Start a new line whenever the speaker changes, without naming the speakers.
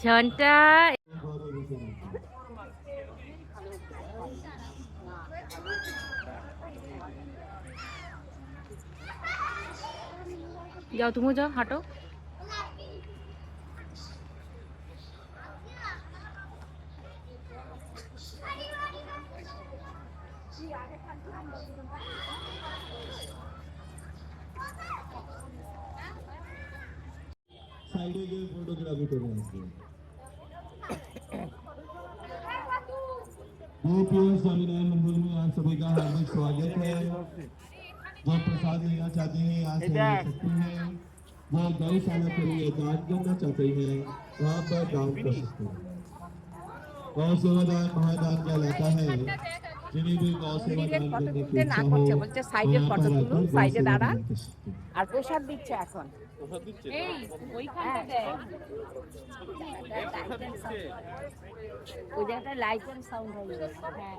ঝন্টা যাও, তুমিও যাও, হাঁটো।
साइड के फोटोग्राफी कर रहे हैं। पीएम स्वामीनारायण मंदिर में आप सभी का हार्दिक स्वागत है। जो प्रसाद लेना चाहते हैं यहाँ से ले सकते हैं। जो गौशाला के लिए दान करना चाहते हैं वहाँ पर दान कर सकते हैं। गौ सेवा दान महादान कहलाता है। जिन्हें भी गौ सेवा दान करने की इच्छा हो वहाँ पर आकर गौ सेवा दान कर सकते हैं।
আর প্রসাদ দিচ্ছে এখন।
এই ওইখানটা দেয়,
ওই জায়গাটা লাইট এন্ড সাউন্ড হয়ে গেছে। হ্যাঁ